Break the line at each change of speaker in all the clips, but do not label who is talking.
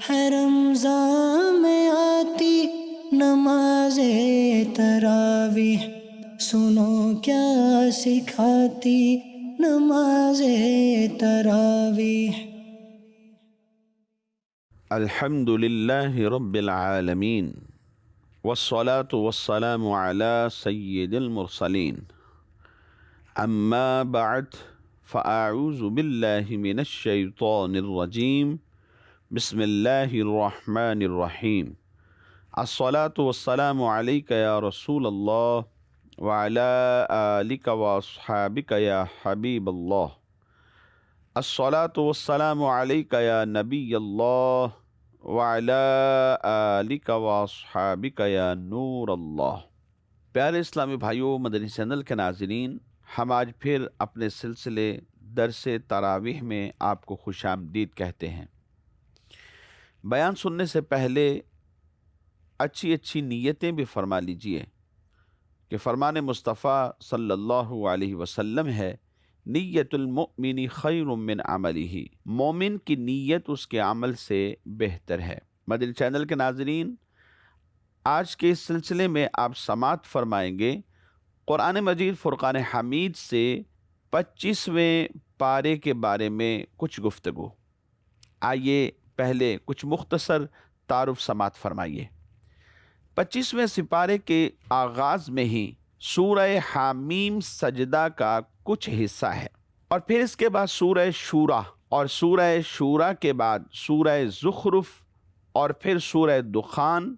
ہے رمضان میں آتی نماز تراویح، سنو کیا سکھاتی نماز تراویح۔
الحمد لله رب العالمين والصلاة والسلام على سيد المرسلين أما بعد فأعوذ بالله من الشيطان الرجيم بسم الله الرحمن الرحيم الصلاة والسلام عليك يا رسول الله وعلى آلك وأصحابك يا حبيب الله الصلاة والسلام عليك يا نبي الله وعلى آلك وأصحابك يا نور اللہ۔ پیارے اسلامی بھائیوں، مدنی چینل کے ناظرین، ہم آج پھر اپنے سلسلے درس تراویح میں آپ کو خوش آمدید کہتے ہیں۔ بیان سننے سے پہلے اچھی نیتیں بھی فرما لیجئے کہ فرمان مصطفیٰ صلی اللہ علیہ وسلم ہے، نیت المؤمن خیر من عملہ، مومن کی نیت اس کے عمل سے بہتر ہے۔ مدنی چینل کے ناظرین، آج کے اس سلسلے میں آپ سماعت فرمائیں گے قرآن مجید فرقان حمید سے 25ویں پارے کے بارے میں کچھ گفتگو۔ آئیے پہلے کچھ مختصر تعارف سماعت فرمائیے۔ 25ویں سپارے کے آغاز میں ہی سورہ حامیم سجدہ کا کچھ حصہ ہے، اور پھر اس کے بعد سورہ شورا، اور سورہ شورا کے بعد سورہ زخرف، اور پھر سورہ دخان،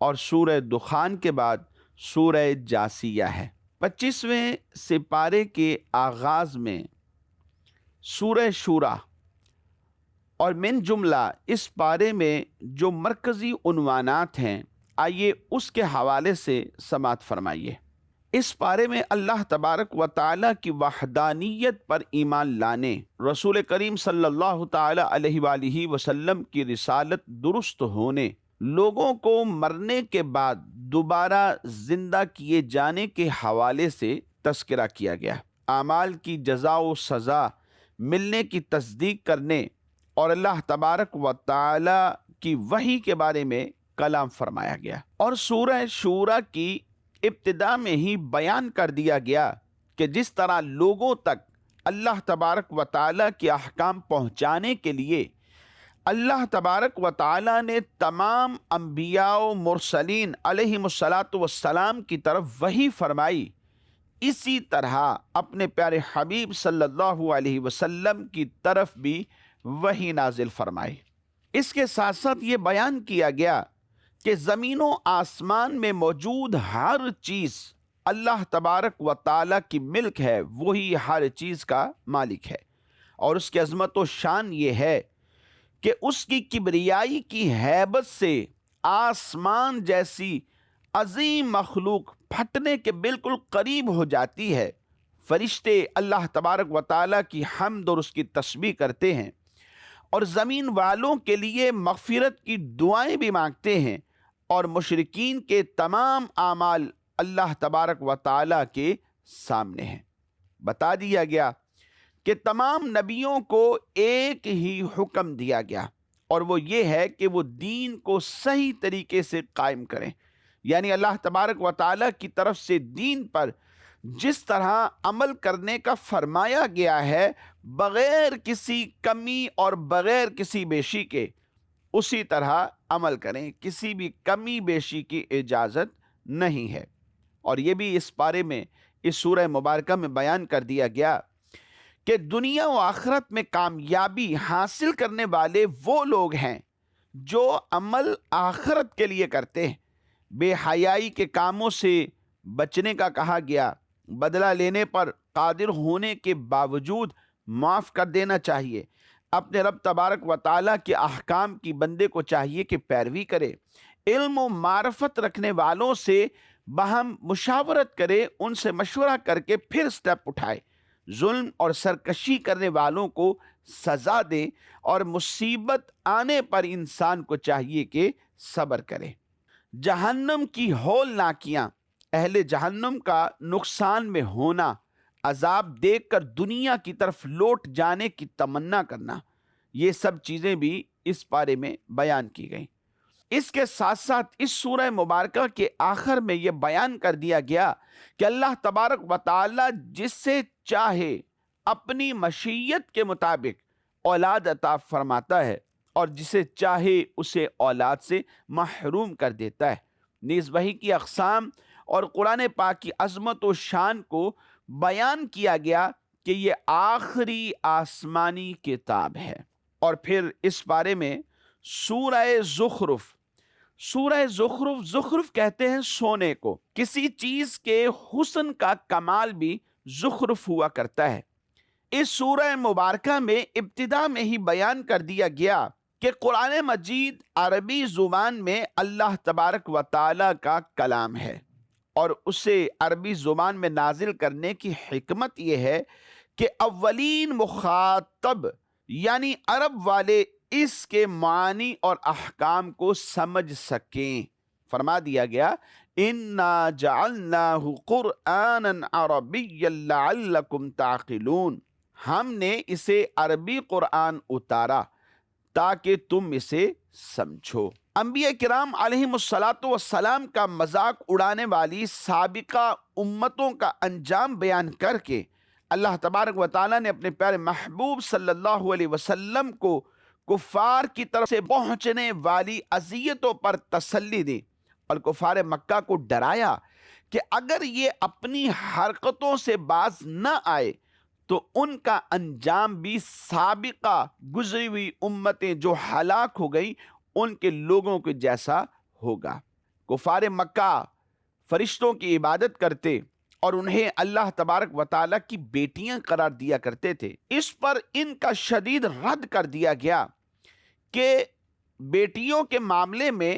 اور سورہ دخان کے بعد سورہ جاسیہ ہے۔ 25ویں سپارے کے آغاز میں سورہ شورا اور من جملہ اس پارے میں جو مرکزی عنوانات ہیں، آئیے اس کے حوالے سے سماعت فرمائیے۔ اس پارے میں اللہ تبارک و تعالیٰ کی وحدانیت پر ایمان لانے، رسول کریم صلی اللہ تعالیٰ علیہ وآلہ وسلم کی رسالت درست ہونے، لوگوں کو مرنے کے بعد دوبارہ زندہ کیے جانے کے حوالے سے تذکرہ کیا گیا، اعمال کی جزا و سزا ملنے کی تصدیق کرنے، اور اللہ تبارک و تعالیٰ کی وحی کے بارے میں کلام فرمایا گیا۔ اور سورہ شورا کی ابتدا میں ہی بیان کر دیا گیا کہ جس طرح لوگوں تک اللہ تبارک و تعالیٰ کے احکام پہنچانے کے لیے اللہ تبارک و تعالیٰ نے تمام انبیاء و مرسلین علیہم الصلاۃ والسلام کی طرف وحی فرمائی، اسی طرح اپنے پیارے حبیب صلی اللہ علیہ وسلم کی طرف بھی وحی نازل فرمائی۔ اس کے ساتھ ساتھ یہ بیان کیا گیا کہ زمین و آسمان میں موجود ہر چیز اللہ تبارک و تعالیٰ کی ملک ہے، وہی ہر چیز کا مالک ہے، اور اس کی عظمت و شان یہ ہے کہ اس کی کبریائی کی ہیبت سے آسمان جیسی عظیم مخلوق پھٹنے کے بالکل قریب ہو جاتی ہے۔ فرشتے اللہ تبارک و تعالیٰ کی حمد اور اس کی تسبیح کرتے ہیں، اور زمین والوں کے لیے مغفرت کی دعائیں بھی مانگتے ہیں، اور مشرکین کے تمام اعمال اللہ تبارک و تعالیٰ کے سامنے ہیں۔ بتا دیا گیا کہ تمام نبیوں کو ایک ہی حکم دیا گیا، اور وہ یہ ہے کہ وہ دین کو صحیح طریقے سے قائم کریں، یعنی اللہ تبارک و تعالیٰ کی طرف سے دین پر جس طرح عمل کرنے کا فرمایا گیا ہے، بغیر کسی کمی اور بغیر کسی بیشی کے اسی طرح عمل کریں، کسی بھی کمی بیشی کی اجازت نہیں ہے۔ اور یہ بھی اس بارے میں اس سورہ مبارکہ میں بیان کر دیا گیا کہ دنیا و آخرت میں کامیابی حاصل کرنے والے وہ لوگ ہیں جو عمل آخرت کے لیے کرتے ہیں۔ بے حیائی کے کاموں سے بچنے کا کہا گیا، بدلہ لینے پر قادر ہونے کے باوجود معاف کر دینا چاہیے۔ اپنے رب تبارک و تعالیٰ کے احکام کی بندے کو چاہیے کہ پیروی کرے، علم و معرفت رکھنے والوں سے باہم مشاورت کرے، ان سے مشورہ کر کے پھر سٹیپ اٹھائے، ظلم اور سرکشی کرنے والوں کو سزا دے، اور مصیبت آنے پر انسان کو چاہیے کہ صبر کرے۔ جہنم کی ہولناکیاں، اہل جہنم کا نقصان میں ہونا، عذاب دیکھ کر دنیا کی طرف لوٹ جانے کی تمنا کرنا، یہ سب چیزیں بھی اس پارے میں بیان کی گئی۔ اس کے ساتھ ساتھ اس سورہ مبارکہ کے آخر میں یہ بیان کر دیا گیا کہ اللہ تبارک و تعالی جس سے چاہے اپنی مشیت کے مطابق اولاد عطا فرماتا ہے اور جسے چاہے اسے اولاد سے محروم کر دیتا ہے۔ نیز وحی کی اقسام اور قرآن پاک کی عظمت و شان کو بیان کیا گیا کہ یہ آخری آسمانی کتاب ہے۔ اور پھر اس بارے میں سورہ زخرف کہتے ہیں سونے کو۔ کسی چیز کے حسن کا کمال بھی زخرف ہوا کرتا ہے۔ اس سورہ مبارکہ میں ابتدا میں ہی بیان کر دیا گیا کہ قرآن مجید عربی زبان میں اللہ تبارک و تعالی کا کلام ہے، اور اسے عربی زبان میں نازل کرنے کی حکمت یہ ہے کہ اولین مخاطب یعنی عرب والے اس کے معانی اور احکام کو سمجھ سکیں۔ فرما دیا گیا اِنَّا جَعَلْنَاهُ قُرْآنًا عَرَبِيًّا لَعَلَّكُمْ تَعْقِلُونَ، ہم نے اسے عربی قرآن اتارا تاکہ تم اسے سمجھو۔ انبیاء کرام علیہم السلام کا مذاق اڑانے والی سابقہ امتوں کا انجام بیان کر کے اللہ تبارک و تعالیٰ نے اپنے پیارے محبوب صلی اللہ علیہ وسلم کو کفار کی طرف سے پہنچنے والی اذیتوں پر تسلی دی اور کفار مکہ کو ڈرایا کہ اگر یہ اپنی حرکتوں سے باز نہ آئے تو ان کا انجام بھی سابقہ گزری ہوئی امتیں جو ہلاک ہو گئی ان کے لوگوں کے جیسا ہوگا۔ کفار مکہ فرشتوں کی عبادت کرتے اور انہیں اللہ تبارک و تعالیٰ کی بیٹیاں قرار دیا کرتے تھے۔ اس پر ان کا شدید رد کر دیا گیا کہ بیٹیوں کے معاملے میں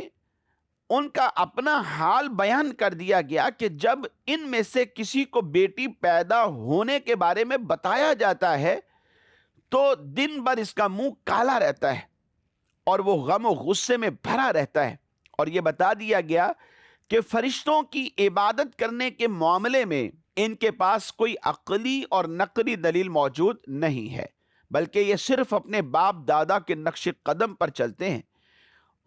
ان کا اپنا حال بیان کر دیا گیا کہ جب ان میں سے کسی کو بیٹی پیدا ہونے کے بارے میں بتایا جاتا ہے تو دن بھر اس کا منہ کالا رہتا ہے اور وہ غم و غصے میں بھرا رہتا ہے۔ اور یہ بتا دیا گیا کہ فرشتوں کی عبادت کرنے کے معاملے میں ان کے پاس کوئی عقلی اور نقلی دلیل موجود نہیں ہے، بلکہ یہ صرف اپنے باپ دادا کے نقش قدم پر چلتے ہیں۔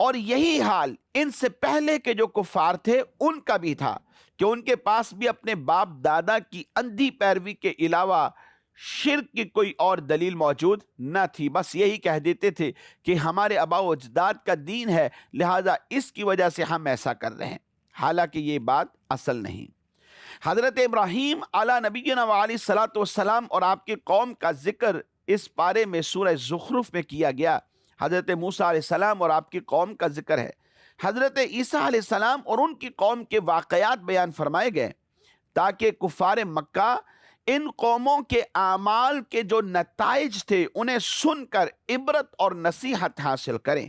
اور یہی حال ان سے پہلے کے جو کفار تھے ان کا بھی تھا کہ ان کے پاس بھی اپنے باپ دادا کی اندھی پیروی کے علاوہ شرک کی کوئی اور دلیل موجود نہ تھی۔ بس یہی کہہ دیتے تھے کہ ہمارے آباء و اجداد کا دین ہے، لہذا اس کی وجہ سے ہم ایسا کر رہے ہیں، حالانکہ یہ بات اصل نہیں۔ حضرت ابراہیم علیہ نبینا علیہ الصلوۃ والسلام اور آپ کی قوم کا ذکر اس پارے میں سورہ زخرف میں کیا گیا۔ حضرت موسیٰ علیہ السلام اور آپ کی قوم کا ذکر ہے۔ حضرت عیسیٰ علیہ السلام اور ان کی قوم کے واقعات بیان فرمائے گئے تاکہ کفار مکہ ان قوموں کے اعمال کے جو نتائج تھے انہیں سن کر عبرت اور نصیحت حاصل کریں،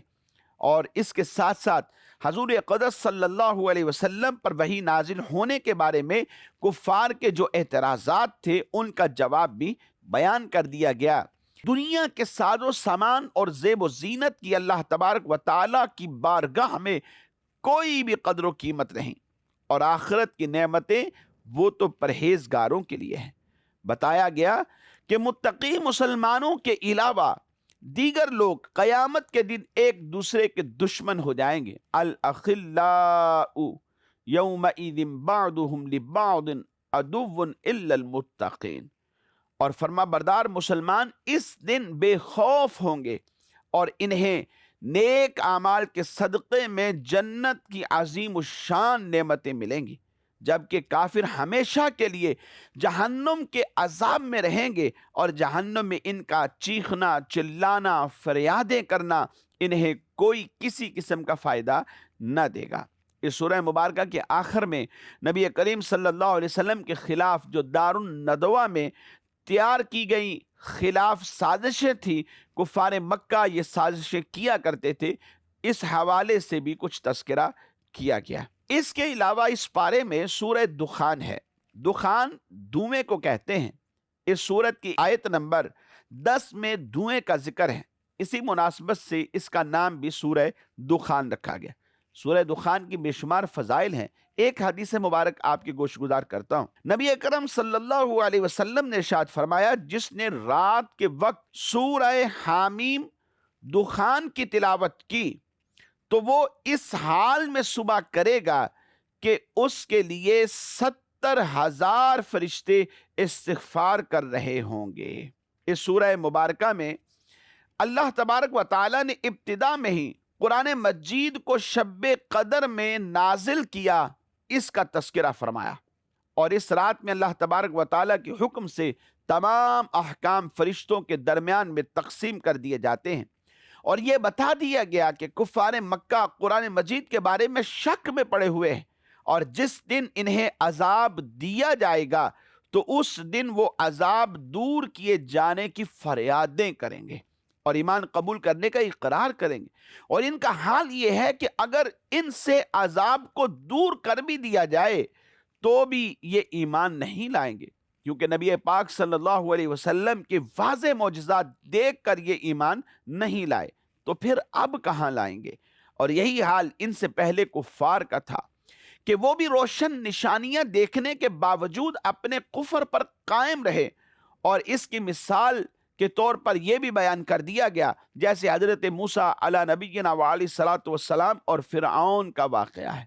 اور اس کے ساتھ ساتھ حضور اقدس صلی اللہ علیہ وسلم پر وحی نازل ہونے کے بارے میں کفار کے جو اعتراضات تھے ان کا جواب بھی بیان کر دیا گیا۔ دنیا کے ساز و سامان اور زیب و زینت کی اللہ تبارک و تعالیٰ کی بارگاہ میں کوئی بھی قدر و قیمت نہیں، اور آخرت کی نعمتیں وہ تو پرہیزگاروں کے لیے ہیں۔ بتایا گیا کہ متقی مسلمانوں کے علاوہ دیگر لوگ قیامت کے دن ایک دوسرے کے دشمن ہو جائیں گے۔ الاخلاء یومئذ بعضهم لبعض عدو الا المتقین، اور فرما بردار مسلمان اس دن بے خوف ہوں گے اور انہیں نیک اعمال کے صدقے میں جنت کی عظیم الشان نعمتیں ملیں گی، جبکہ کافر ہمیشہ کے لیے جہنم کے عذاب میں رہیں گے، اور جہنم میں ان کا چیخنا، چلانا، فریادیں کرنا انہیں کوئی کسی قسم کا فائدہ نہ دے گا۔ اس سورہ مبارکہ کے آخر میں نبی کریم صلی اللہ علیہ وسلم کے خلاف جو دار الندوہ میں تیار کی گئی خلاف سازشیں تھیں، کفار مکہ یہ سازشیں کیا کرتے تھے، اس حوالے سے بھی کچھ تذکرہ کیا گیا۔ اس کے علاوہ اس پارے میں سورہ دخان ہے۔ دخان دھوئیں کو کہتے ہیں۔ اس سورت کی آیت نمبر 10 میں دھوئیں کا ذکر ہے، اسی مناسبت سے اس کا نام بھی سورہ دخان رکھا گیا۔ سورہ دخان کی بے شمار فضائل ہیں۔ ایک حدیث مبارک آپ کی گوش گزار کرتا ہوں۔ نبی اکرم صلی اللہ علیہ وسلم نے ارشاد فرمایا، جس نے رات کے وقت سورہ حامیم دخان کی تلاوت کی تو وہ اس حال میں صبح کرے گا کہ اس کے لیے 70,000 فرشتے استغفار کر رہے ہوں گے۔ اس سورہ مبارکہ میں اللہ تبارک و تعالیٰ نے ابتدا میں ہی قرآن مجید کو شب قدر میں نازل کیا، اس کا تذکرہ فرمایا، اور اس رات میں اللہ تبارک و تعالیٰ کے حکم سے تمام احکام فرشتوں کے درمیان میں تقسیم کر دیے جاتے ہیں، اور یہ بتا دیا گیا کہ کفار مکہ قرآن مجید کے بارے میں شک میں پڑے ہوئے ہیں، اور جس دن انہیں عذاب دیا جائے گا تو اس دن وہ عذاب دور کیے جانے کی فریادیں کریں گے اور ایمان قبول کرنے کا اقرار کریں گے، اور ان کا حال یہ ہے کہ اگر ان سے عذاب کو دور کر بھی دیا جائے تو بھی یہ ایمان نہیں لائیں گے، کیونکہ نبی پاک صلی اللہ علیہ وسلم کے واضح معجزات دیکھ کر یہ ایمان نہیں لائے، تو پھر اب کہاں لائیں گے؟ اور یہی حال ان سے پہلے کفار کا تھا کہ وہ بھی روشن نشانیاں دیکھنے کے باوجود اپنے کفر پر قائم رہے، اور اس کی مثال کے طور پر یہ بھی بیان کر دیا گیا جیسے حضرت موسیٰ علی نبینا وعلیہ الصلاۃ والسلام اور فرعون کا واقعہ ہے۔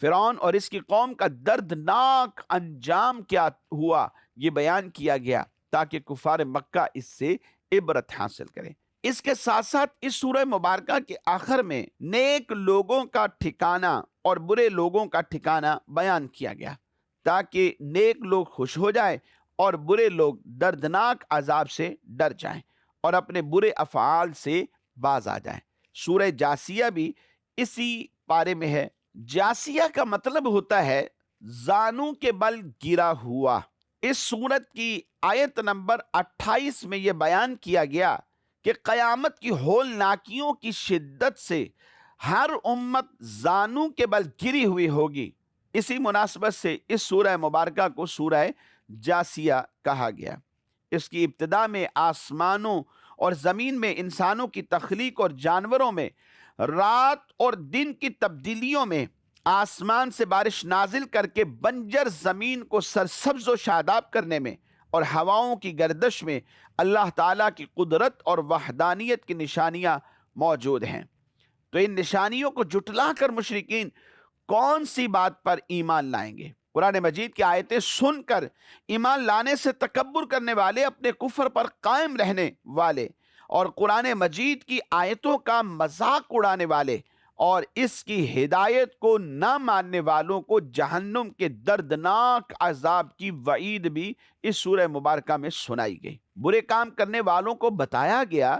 فرعون اور اس کی قوم کا دردناک انجام کیا ہوا یہ بیان کیا گیا تاکہ کفار مکہ اس سے عبرت حاصل کریں۔ اس کے ساتھ ساتھ اس سورہ مبارکہ کے آخر میں نیک لوگوں کا ٹھکانہ اور برے لوگوں کا ٹھکانہ بیان کیا گیا تاکہ نیک لوگ خوش ہو جائیں اور برے لوگ دردناک عذاب سے ڈر جائیں اور اپنے برے افعال سے باز آ جائیں۔ سورہ جاسیہ بھی اسی پارے میں ہے۔ جاسیہ کا مطلب ہوتا ہے زانوں کے بل گرا ہوا۔ اس سورت کی آیت نمبر 28 میں یہ بیان کیا گیا کہ قیامت کی ہولناکیوں کی شدت سے ہر امت زانوں کے بل گری ہوئی ہوگی۔ اسی مناسبت سے اس سورہ مبارکہ کو سورہ جاسیہ کہا گیا۔ اس کی ابتدا میں آسمانوں اور زمین میں انسانوں کی تخلیق اور جانوروں میں، رات اور دن کی تبدیلیوں میں، آسمان سے بارش نازل کر کے بنجر زمین کو سرسبز و شاداب کرنے میں، اور ہواؤں کی گردش میں اللہ تعالیٰ کی قدرت اور وحدانیت کی نشانیاں موجود ہیں۔ تو ان نشانیوں کو جھٹلا کر مشرکین کون سی بات پر ایمان لائیں گے؟ قرآن مجید کی آیتیں سن کر ایمان لانے سے تکبر کرنے والے، اپنے کفر پر قائم رہنے والے، اور قرآن مجید کی آیتوں کا مذاق اڑانے والے اور اس کی ہدایت کو نہ ماننے والوں کو جہنم کے دردناک عذاب کی وعید بھی اس سورہ مبارکہ میں سنائی گئی۔ برے کام کرنے والوں کو بتایا گیا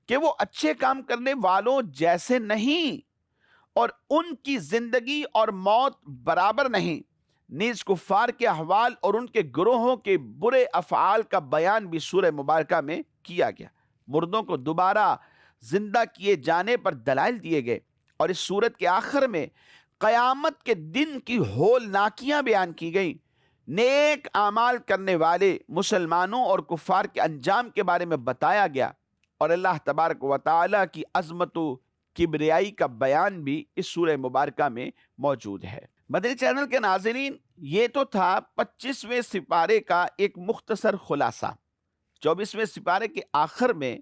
کہ وہ اچھے کام کرنے والوں جیسے نہیں، اور ان کی زندگی اور موت برابر نہیں۔ نیز کفار کے احوال اور ان کے گروہوں کے برے افعال کا بیان بھی سورہ مبارکہ میں کیا گیا۔ مردوں کو دوبارہ زندہ کیے جانے پر دلائل دیے گئے، اور اس سورت کے آخر میں قیامت کے دن کی ہولناکیاں بیان کی گئیں۔ نیک اعمال کرنے والے مسلمانوں اور کفار کے انجام کے بارے میں بتایا گیا، اور اللہ تبارک و تعالیٰ کی عظمت و کبریائی کا بیان بھی اس سورہ مبارکہ میں موجود ہے۔ مدنی چینل کے ناظرین، یہ تو تھا 25ویں سپارے کا ایک مختصر خلاصہ۔ 24ویں سپارے کے آخر میں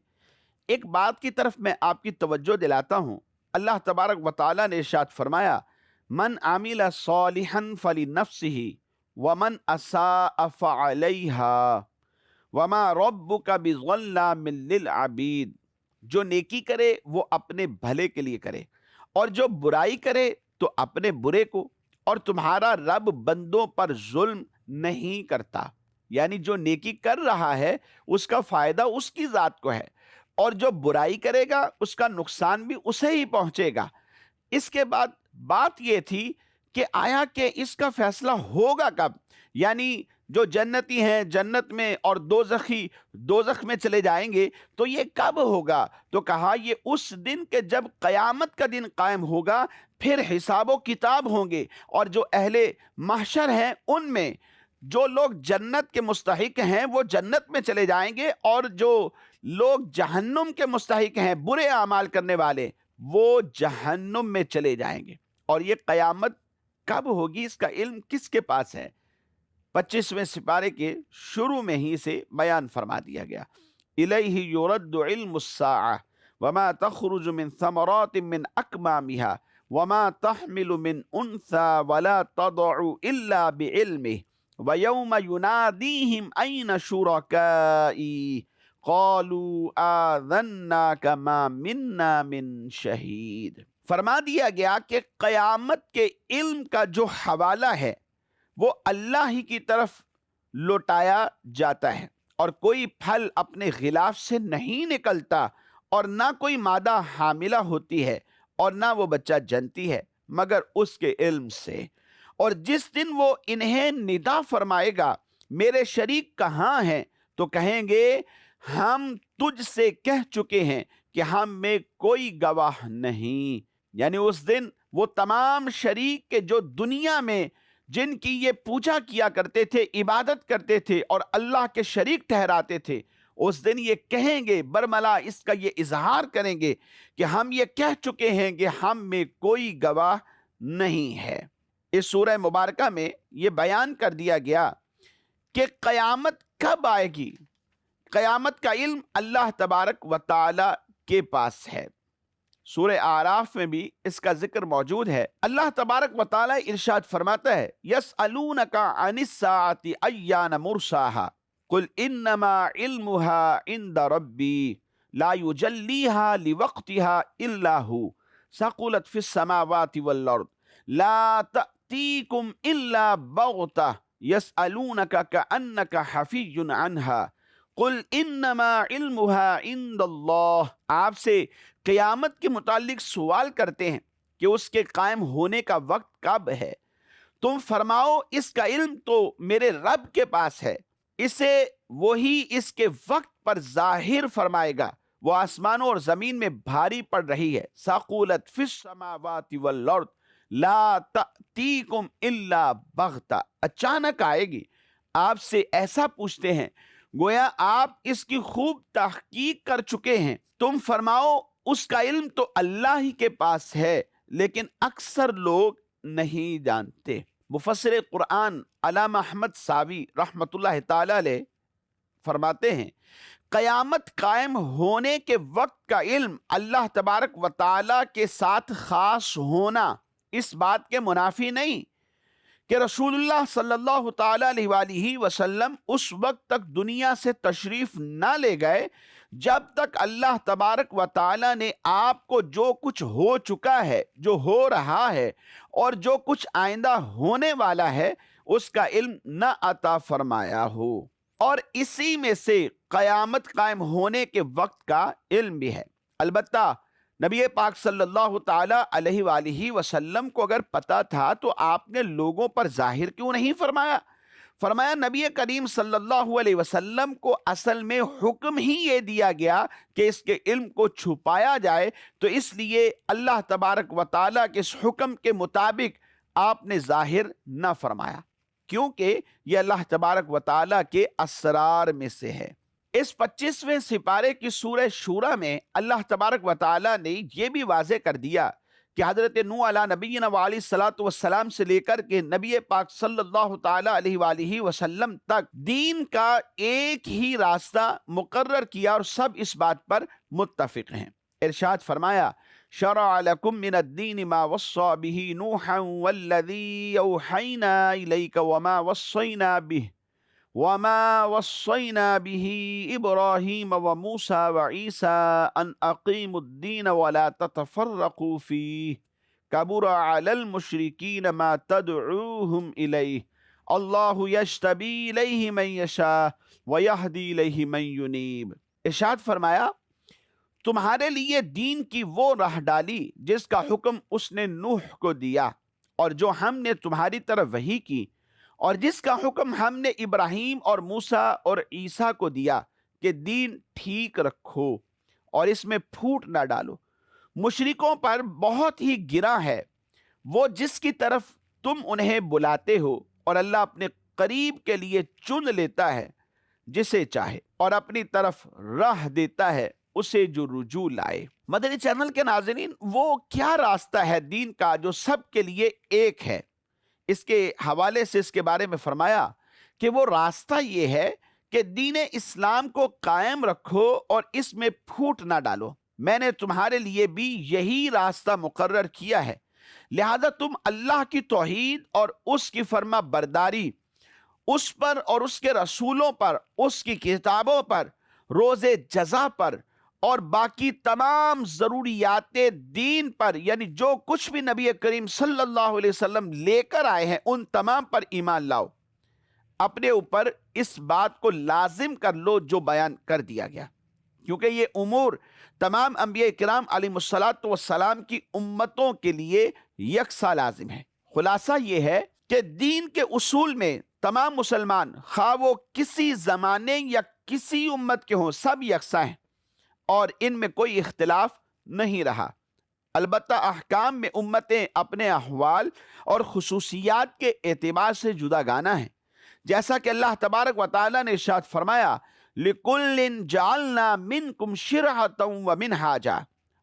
ایک بات کی طرف میں آپ کی توجہ دلاتا ہوں۔ اللہ تبارک و تعالیٰ نے ارشاد فرمایا، من عمل صالحا فلنفسہ ومن اساء فعلیہا وما ربک بظلام للعبید۔ جو نیکی کرے وہ اپنے بھلے کے لیے کرے، اور جو برائی کرے تو اپنے برے کو، اور تمہارا رب بندوں پر ظلم نہیں کرتا۔ یعنی جو نیکی کر رہا ہے اس کا فائدہ اس کی ذات کو ہے، اور جو برائی کرے گا اس کا نقصان بھی اسے ہی پہنچے گا۔ اس کے بعد بات یہ تھی کہ آیا کہ اس کا فیصلہ ہوگا کب؟ یعنی جو جنتی ہیں جنت میں اور دوزخی دوزخ میں چلے جائیں گے، تو یہ کب ہوگا؟ تو کہا یہ اس دن کہ جب قیامت کا دن قائم ہوگا، پھر حساب و کتاب ہوں گے، اور جو اہل محشر ہیں ان میں جو لوگ جنت کے مستحق ہیں وہ جنت میں چلے جائیں گے، اور جو لوگ جہنم کے مستحق ہیں، برے اعمال کرنے والے، وہ جہنم میں چلے جائیں گے۔ اور یہ قیامت کب ہوگی، اس کا علم کس کے پاس ہے؟ 25ویں سپارے کے شروع میں ہی سے بیان فرما دیا گیا۔ الیہ یرد علم الساعہ وما تخرج من ثمرات من اکمامها وما تحمل من انثى ولا تضع الا بعلمه ويوم يناديهم اين شركائي قالوا آذناك ما منا من شہید۔ فرما دیا گیا کہ قیامت کے علم کا جو حوالہ ہے وہ اللہ ہی کی طرف لوٹایا جاتا ہے، اور کوئی پھل اپنے غلاف سے نہیں نکلتا، اور نہ کوئی مادہ حاملہ ہوتی ہے، اور نہ وہ بچہ جنتی ہے مگر اس کے علم سے۔ اور جس دن وہ انہیں ندا فرمائے گا میرے شریک کہاں ہیں، تو کہیں گے ہم تجھ سے کہہ چکے ہیں کہ ہم میں کوئی گواہ نہیں۔ یعنی اس دن وہ تمام شریک کے جو دنیا میں جن کی یہ پوجا کیا کرتے تھے، عبادت کرتے تھے اور اللہ کے شریک ٹھہراتے تھے، اس دن یہ کہیں گے، برملا اس کا یہ اظہار کریں گے کہ ہم یہ کہہ چکے ہیں کہ ہم میں کوئی گواہ نہیں ہے۔ اس سورہ مبارکہ میں یہ بیان کر دیا گیا کہ قیامت کب آئے گی۔ قیامت کا علم اللہ تبارک و تعالی کے پاس ہے۔ سورہ اعراف میں بھی اس کا ذکر موجود ہے۔ اللہ تبارک و تعالی ارشاد فرماتا ہے یسألونک عن الساعۃ ایان مرساہا قل انما علمها عند ربی لا یجلیها لوقتها الا هو ثقلت فی السماوات والارض لا تأتیکم الا بغتہ یسألونک کأنک حفی عنها قل انما علمها عند اللہ۔ آپ سے قیامت کے متعلق سوال کرتے ہیں کہ اس کے قائم ہونے کا وقت کب ہے، تم فرماؤ اس کا علم تو میرے رب کے پاس ہے، اسے وہی اس کے وقت پر ظاہر فرمائے گا۔ وہ آسمانوں اور زمین میں بھاری پڑ رہی ہے۔ ثقلت فی السماوات والارض لا تأتیکم الا بغتہ، اچانک آئے گی۔ آپ سے ایسا پوچھتے ہیں گویا آپ اس کی خوب تحقیق کر چکے ہیں۔ تم فرماؤ اس کا علم تو اللہ ہی کے پاس ہے، لیکن اکثر لوگ نہیں جانتے۔ مفسر قرآن علامہ احمد ساوی رحمۃ اللہ تعالی علیہ فرماتے ہیں قیامت قائم ہونے کے وقت کا علم اللہ تبارک و تعالی کے ساتھ خاص ہونا اس بات کے منافی نہیں کہ رسول اللہ صلی اللہ تعالی علیہ وآلہ وسلم اس وقت تک دنیا سے تشریف نہ لے گئے جب تک اللہ تبارک و تعالی نے آپ کو جو کچھ ہو چکا ہے، جو ہو رہا ہے اور جو کچھ آئندہ ہونے والا ہے اس کا علم نہ عطا فرمایا ہو۔ اور اسی میں سے قیامت قائم ہونے کے وقت کا علم بھی ہے۔ البتہ نبی پاک صلی اللہ تعالی علیہ وآلہ وسلم کو اگر پتا تھا تو آپ نے لوگوں پر ظاہر کیوں نہیں فرمایا؟ فرمایا نبی کریم صلی اللہ علیہ وسلم کو اصل میں حکم ہی یہ دیا گیا کہ اس کے علم کو چھپایا جائے، تو اس لیے اللہ تبارک و تعالیٰ کے اس حکم کے مطابق آپ نے ظاہر نہ فرمایا، کیونکہ یہ اللہ تبارک و تعالیٰ کے اسرار میں سے ہے۔ اس 25ویں سپارے کی سورہ شورى میں اللہ تبارک و تعالیٰ نے یہ بھی واضح کر دیا کہ حضرت نوح علیہ نبینا وعلیہ الصلوۃ والسلام سے لے کر کے نبی پاک صلی اللہ تعالی علیہ وآلہ وسلم تک دین کا ایک ہی راستہ مقرر کیا اور سب اس بات پر متفق ہیں۔ ارشاد فرمایا شرع لکم من الدین ما وصى به نوحا والذی اوحینا الیک وما وصينا به إبراهيم وموسى وعيسى أن أقيموا الدين ولا تتفرقوا فيه كبر على المشركين ما تدعوهم إليه الله يجتبي إليه من يشاء ويهدي إليه من ينيب۔ ارشاد فرمایا تمہارے لیے دین کی وہ راہ ڈالی جس کا حکم اس نے نوح کو دیا اور جو ہم نے تمہاری طرف وحی کی، اور جس کا حکم ہم نے ابراہیم اور موسیٰ اور عیسیٰ کو دیا کہ دین ٹھیک رکھو اور اس میں پھوٹ نہ ڈالو۔ مشرکوں پر بہت ہی گراں ہے وہ جس کی طرف تم انہیں بلاتے ہو، اور اللہ اپنے قریب کے لیے چن لیتا ہے جسے چاہے اور اپنی طرف راہ دیتا ہے اسے جو رجوع لائے۔ مدنی چینل کے ناظرین، وہ کیا راستہ ہے دین کا جو سب کے لیے ایک ہے؟ اس کے حوالے سے اس کے بارے میں فرمایا کہ وہ راستہ یہ ہے کہ دین اسلام کو قائم رکھو اور اس میں پھوٹ نہ ڈالو۔ میں نے تمہارے لیے بھی یہی راستہ مقرر کیا ہے، لہذا تم اللہ کی توحید اور اس کی فرما برداری، اس پر اور اس کے رسولوں پر، اس کی کتابوں پر، روز جزا پر اور باقی تمام ضروریات دین پر، یعنی جو کچھ بھی نبی کریم صلی اللہ علیہ وسلم لے کر آئے ہیں ان تمام پر ایمان لاؤ۔ اپنے اوپر اس بات کو لازم کر لو جو بیان کر دیا گیا، کیونکہ یہ امور تمام انبیاء کرام علیہم الصلاۃ والسلام کی امتوں کے لیے یکساں لازم ہے۔ خلاصہ یہ ہے کہ دین کے اصول میں تمام مسلمان، خواہ وہ کسی زمانے یا کسی امت کے ہوں، سب یکساں ہیں اور ان میں کوئی اختلاف نہیں رہا۔ البتہ احکام میں امتیں اپنے احوال اور خصوصیات کے اعتبار سے جدا گانا ہیں، جیسا کہ اللہ تبارک و تعالیٰ نے ارشاد فرمایا لِكُلٍّ جَعَلْنَا مِنْكُمْ شِرْعَةً وَمِنْهَاجًا،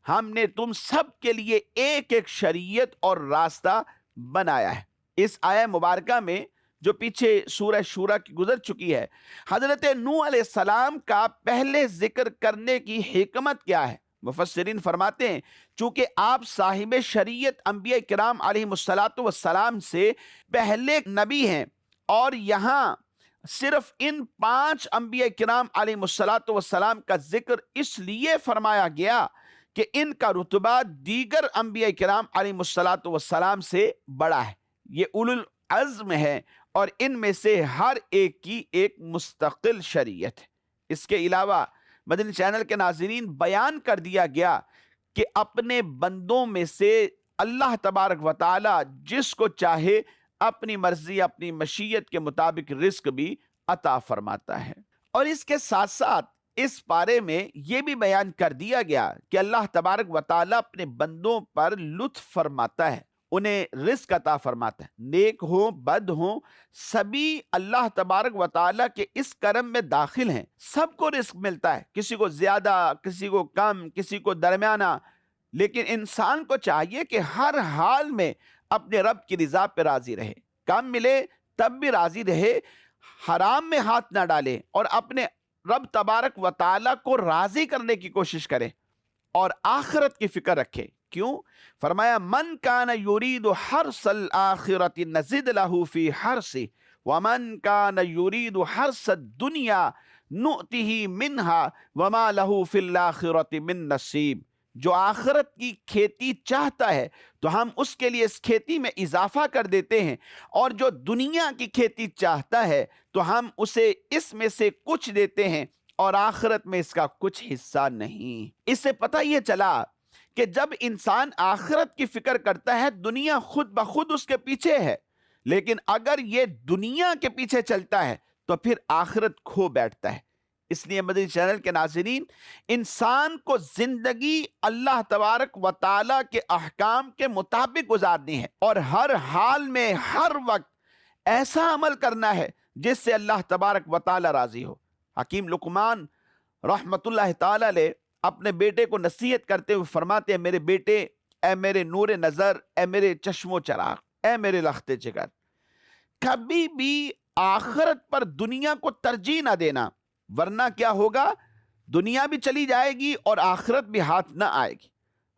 ہم نے تم سب کے لیے ایک ایک شریعت اور راستہ بنایا ہے۔ اس آیہ مبارکہ میں جو پیچھے سورہ شورى کی گزر چکی ہے، حضرت نوح علیہ السلام کا پہلے ذکر کرنے کی حکمت کیا ہے؟ مفسرین فرماتے ہیں چونکہ آپ صاحب شریعت انبیاء کرام علیہم السلام سے پہلے نبی ہیں، اور یہاں صرف ان 5 انبیاء کرام علیہم السلام کا ذکر اس لیے فرمایا گیا کہ ان کا رتبہ دیگر انبیاء کرام علیہم السلام سے بڑا ہے۔ یہ اولو العزم ہے اور ان میں سے ہر ایک کی ایک مستقل شریعت ہے۔ اس کے علاوہ مدنی چینل کے ناظرین، بیان کر دیا گیا کہ اپنے بندوں میں سے اللہ تبارک و تعالی جس کو چاہے اپنی مرضی، اپنی مشیت کے مطابق رزق بھی عطا فرماتا ہے۔ اور اس کے ساتھ ساتھ اس پارے میں یہ بھی بیان کر دیا گیا کہ اللہ تبارک و تعالی اپنے بندوں پر لطف فرماتا ہے، انہیں رزق عطا فرماتا ہے، نیک ہوں بد ہوں، سبھی اللہ تبارک و تعالی کے اس کرم میں داخل ہیں، سب کو رزق ملتا ہے، کسی کو زیادہ، کسی کو کم، کسی کو درمیانہ، لیکن انسان کو چاہیے کہ ہر حال میں اپنے رب کی رضا پہ راضی رہے، کم ملے تب بھی راضی رہے، حرام میں ہاتھ نہ ڈالے اور اپنے رب تبارک و تعالی کو راضی کرنے کی کوشش کرے اور آخرت کی فکر رکھے۔ کیوں؟ فرمایا من کان یرید حرث الآخرۃ نزد لہ فی حرثہ ومن کان یرید حرث الدنیا نؤتہ منہا وما لہ فی الآخرۃ من نصیب۔ جو آخرت کی کھیتی چاہتا ہے تو ہم اس کے لیے اس کھیتی میں اضافہ کر دیتے ہیں، اور جو دنیا کی کھیتی چاہتا ہے تو ہم اسے اس میں سے کچھ دیتے ہیں اور آخرت میں اس کا کچھ حصہ نہیں۔ اس سے پتہ یہ چلا کہ جب انسان آخرت کی فکر کرتا ہے دنیا خود بخود اس کے پیچھے ہے، لیکن اگر یہ دنیا کے پیچھے چلتا ہے تو پھر آخرت کھو بیٹھتا ہے۔ اس لیے مدنی چینل کے ناظرین، انسان کو زندگی اللہ تبارک و تعالیٰ کے احکام کے مطابق گزارنی ہے اور ہر حال میں ہر وقت ایسا عمل کرنا ہے جس سے اللہ تبارک و تعالیٰ راضی ہو۔ حکیم لقمان رحمت اللہ تعالیٰ علیہ اپنے بیٹے کو نصیحت کرتے ہوئے فرماتے ہیں میرے بیٹے، اے میرے نور نظر، اے میرے چشم و چراغ، اے میرے لخت جگر، کبھی بھی آخرت پر دنیا کو ترجیح نہ دینا، ورنہ کیا ہوگا؟ دنیا بھی چلی جائے گی اور آخرت بھی ہاتھ نہ آئے گی۔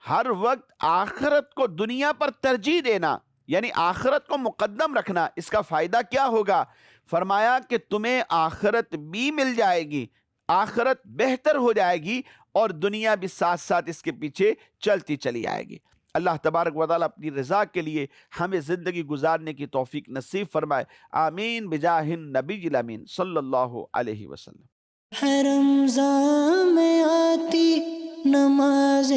ہر وقت آخرت کو دنیا پر ترجیح دینا، یعنی آخرت کو مقدم رکھنا، اس کا فائدہ کیا ہوگا؟ فرمایا کہ تمہیں آخرت بھی مل جائے گی، آخرت بہتر ہو جائے گی اور دنیا بھی ساتھ ساتھ اس کے پیچھے چلتی چلی آئے گی۔ اللہ تبارک و تعالیٰ اپنی رضا کے لیے ہمیں زندگی گزارنے کی توفیق نصیب فرمائے، آمین بجاہ النبی الامین صلی اللہ علیہ وسلم۔
ہے رمضان میں آتی نماز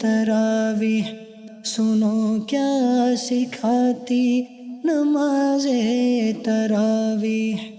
تراویح، سنو کیا سکھاتی نماز تراویح۔